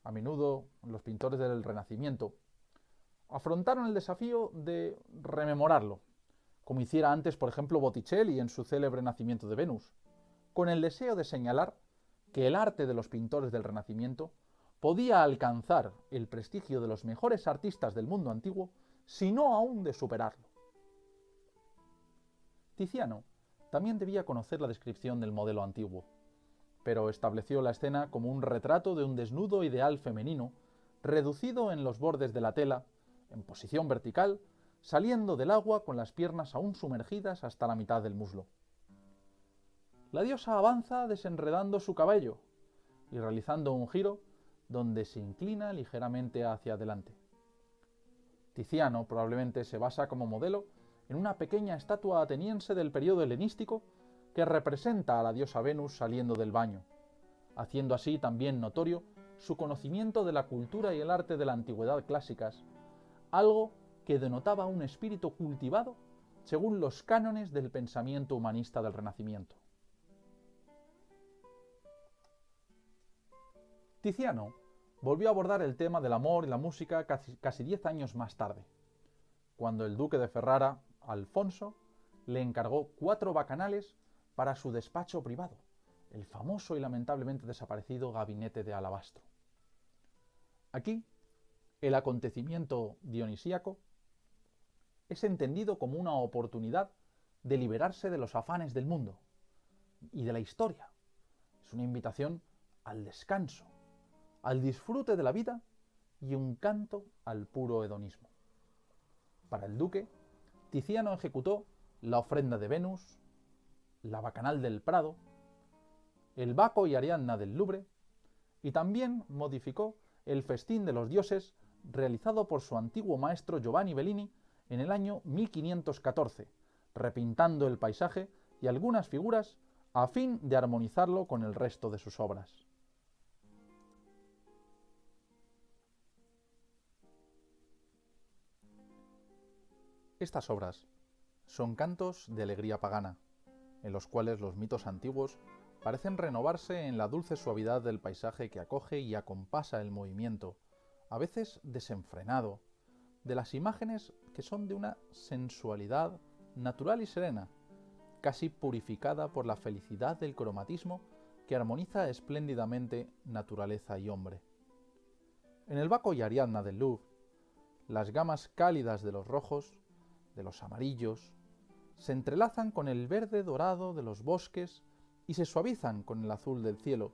a menudo los pintores del Renacimiento afrontaron el desafío de rememorarlo, como hiciera antes, por ejemplo, Botticelli en su célebre Nacimiento de Venus, con el deseo de señalar que el arte de los pintores del Renacimiento podía alcanzar el prestigio de los mejores artistas del mundo antiguo, si no aún de superarlo. Tiziano también debía conocer la descripción del modelo antiguo, pero estableció la escena como un retrato de un desnudo ideal femenino, reducido en los bordes de la tela, en posición vertical, saliendo del agua con las piernas aún sumergidas hasta la mitad del muslo. La diosa avanza desenredando su cabello y realizando un giro donde se inclina ligeramente hacia adelante. Tiziano probablemente se basa como modelo en una pequeña estatua ateniense del periodo helenístico que representa a la diosa Venus saliendo del baño, haciendo así también notorio su conocimiento de la cultura y el arte de la antigüedad clásicas, algo que denotaba un espíritu cultivado según los cánones del pensamiento humanista del Renacimiento. Tiziano volvió a abordar el tema del amor y la música casi 10 años más tarde, cuando el duque de Ferrara, Alfonso, le encargó 4 bacanales para su despacho privado, el famoso y lamentablemente desaparecido gabinete de alabastro. Aquí, el acontecimiento dionisíaco es entendido como una oportunidad de liberarse de los afanes del mundo y de la historia. Es una invitación al descanso, al disfrute de la vida y un canto al puro hedonismo. Para el duque, Tiziano ejecutó la ofrenda de Venus, la bacanal del Prado, el Baco y Ariadna del Louvre, y también modificó el festín de los dioses realizado por su antiguo maestro Giovanni Bellini en el año 1514, repintando el paisaje y algunas figuras a fin de armonizarlo con el resto de sus obras. Estas obras son cantos de alegría pagana, en los cuales los mitos antiguos parecen renovarse en la dulce suavidad del paisaje que acoge y acompasa el movimiento, a veces desenfrenado, de las imágenes que son de una sensualidad natural y serena, casi purificada por la felicidad del cromatismo que armoniza espléndidamente naturaleza y hombre. En el Baco y Ariadna del Louvre, las gamas cálidas de los rojos, de los amarillos, se entrelazan con el verde dorado de los bosques y se suavizan con el azul del cielo,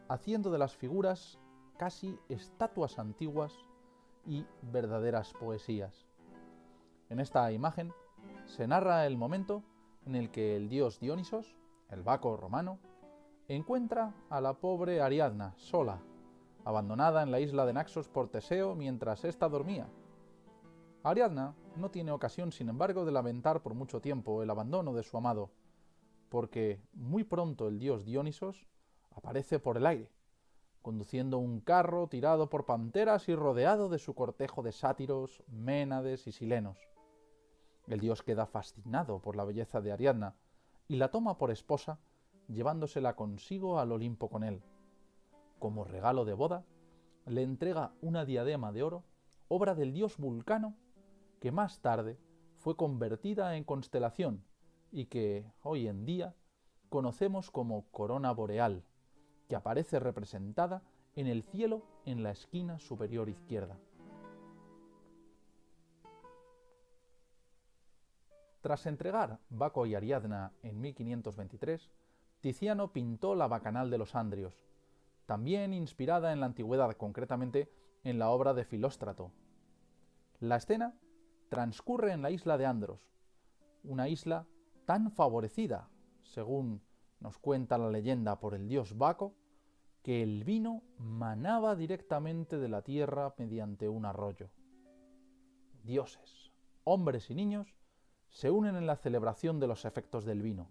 haciendo de las figuras casi estatuas antiguas y verdaderas poesías. En esta imagen se narra el momento en el que el dios Dionisos, el Baco romano, encuentra a la pobre Ariadna sola, abandonada en la isla de Naxos por Teseo mientras ésta dormía. Ariadna no tiene ocasión, sin embargo, de lamentar por mucho tiempo el abandono de su amado, porque muy pronto el dios Dionisos aparece por el aire, conduciendo un carro tirado por panteras y rodeado de su cortejo de sátiros, ménades y silenos. El dios queda fascinado por la belleza de Ariadna y la toma por esposa, llevándosela consigo al Olimpo con él. Como regalo de boda, le entrega una diadema de oro, obra del dios Vulcano, que más tarde fue convertida en constelación y que hoy en día conocemos como corona boreal, que aparece representada en el cielo en la esquina superior izquierda. Tras entregar Baco y Ariadna en 1523, Tiziano pintó la Bacanal de los Andrios, también inspirada en la antigüedad, concretamente en la obra de Filóstrato. La escena transcurre en la isla de Andros, una isla tan favorecida, según Nos cuenta la leyenda por el dios Baco que el vino manaba directamente de la tierra mediante un arroyo. Dioses, hombres y niños se unen en la celebración de los efectos del vino,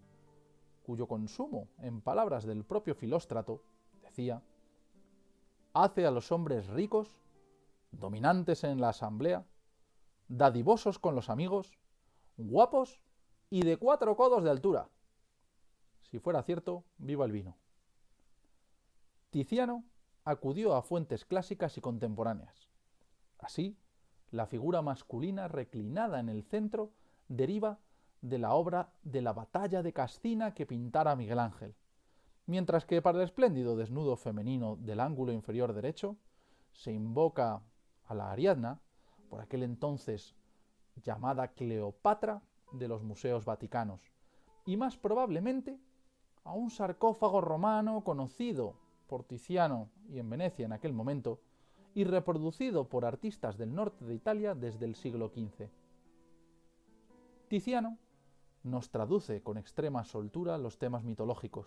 cuyo consumo, en palabras del propio Filóstrato, decía, hace a los hombres ricos, dominantes en la asamblea, dadivosos con los amigos, guapos y de 4 codos de altura. Si fuera cierto, viva el vino. Tiziano acudió a fuentes clásicas y contemporáneas. Así, la figura masculina reclinada en el centro deriva de la obra de la Batalla de Cascina que pintara Miguel Ángel, mientras que para el espléndido desnudo femenino del ángulo inferior derecho se invoca a la Ariadna, por aquel entonces llamada Cleopatra de los museos vaticanos, y más probablemente a un sarcófago romano conocido por Tiziano y en Venecia en aquel momento, y reproducido por artistas del norte de Italia desde el siglo XV. Tiziano nos traduce con extrema soltura los temas mitológicos,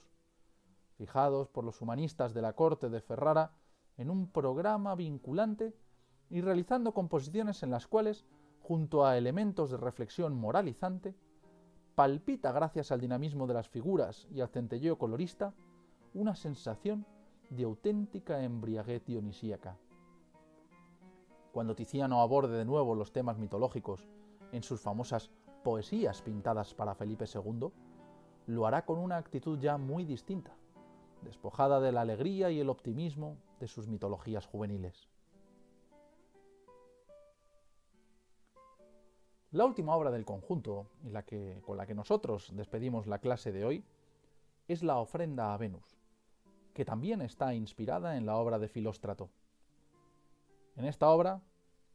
fijados por los humanistas de la corte de Ferrara en un programa vinculante y realizando composiciones en las cuales, junto a elementos de reflexión moralizante, palpita, gracias al dinamismo de las figuras y al centelleo colorista, una sensación de auténtica embriaguez dionisíaca. Cuando Tiziano aborde de nuevo los temas mitológicos en sus famosas poesías pintadas para Felipe II, lo hará con una actitud ya muy distinta, despojada de la alegría y el optimismo de sus mitologías juveniles. La última obra del conjunto, y con la que nosotros despedimos la clase de hoy, es la Ofrenda a Venus, que también está inspirada en la obra de Filóstrato. En esta obra,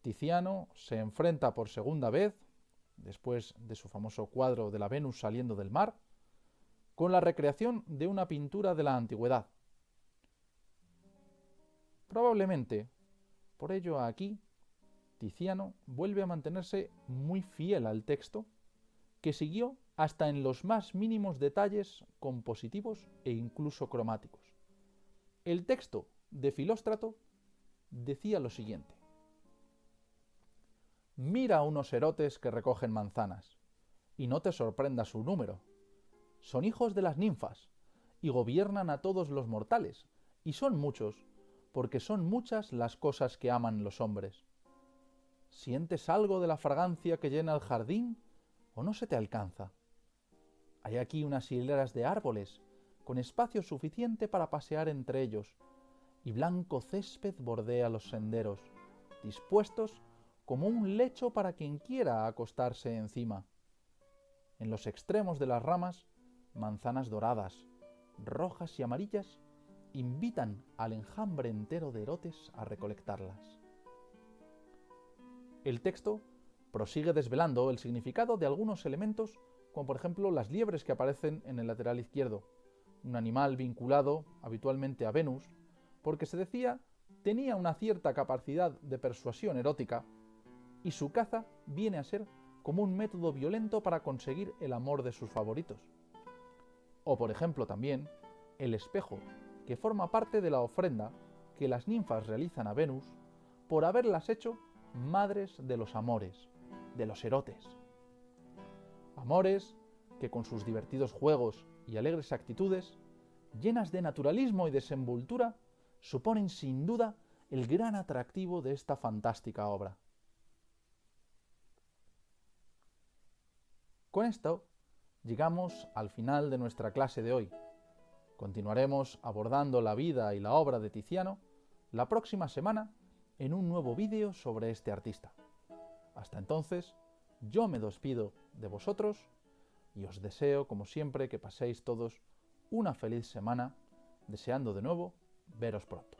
Tiziano se enfrenta por segunda vez, después de su famoso cuadro de la Venus saliendo del mar, con la recreación de una pintura de la antigüedad. Probablemente, por ello aquí, Tiziano vuelve a mantenerse muy fiel al texto, que siguió hasta en los más mínimos detalles compositivos e incluso cromáticos. El texto de Filóstrato decía lo siguiente: mira unos erotes que recogen manzanas, y no te sorprenda su número. Son hijos de las ninfas, y gobiernan a todos los mortales, y son muchos, porque son muchas las cosas que aman los hombres. ¿Sientes algo de la fragancia que llena el jardín, o no se te alcanza? Hay aquí unas hileras de árboles, con espacio suficiente para pasear entre ellos, y blanco césped bordea los senderos, dispuestos como un lecho para quien quiera acostarse encima. En los extremos de las ramas, manzanas doradas, rojas y amarillas, invitan al enjambre entero de erotes a recolectarlas. El texto prosigue desvelando el significado de algunos elementos, como por ejemplo las liebres que aparecen en el lateral izquierdo, un animal vinculado habitualmente a Venus, porque se decía tenía una cierta capacidad de persuasión erótica, y su caza viene a ser como un método violento para conseguir el amor de sus favoritos. O por ejemplo también el espejo, que forma parte de la ofrenda que las ninfas realizan a Venus por haberlas hecho madres de los amores, de los erotes. Amores que con sus divertidos juegos y alegres actitudes, llenas de naturalismo y desenvoltura, suponen sin duda el gran atractivo de esta fantástica obra. Con esto llegamos al final de nuestra clase de hoy. Continuaremos abordando la vida y la obra de Tiziano la próxima semana en un nuevo vídeo sobre este artista. Hasta entonces, yo me despido de vosotros y os deseo, como siempre, que paséis todos una feliz semana, deseando de nuevo veros pronto.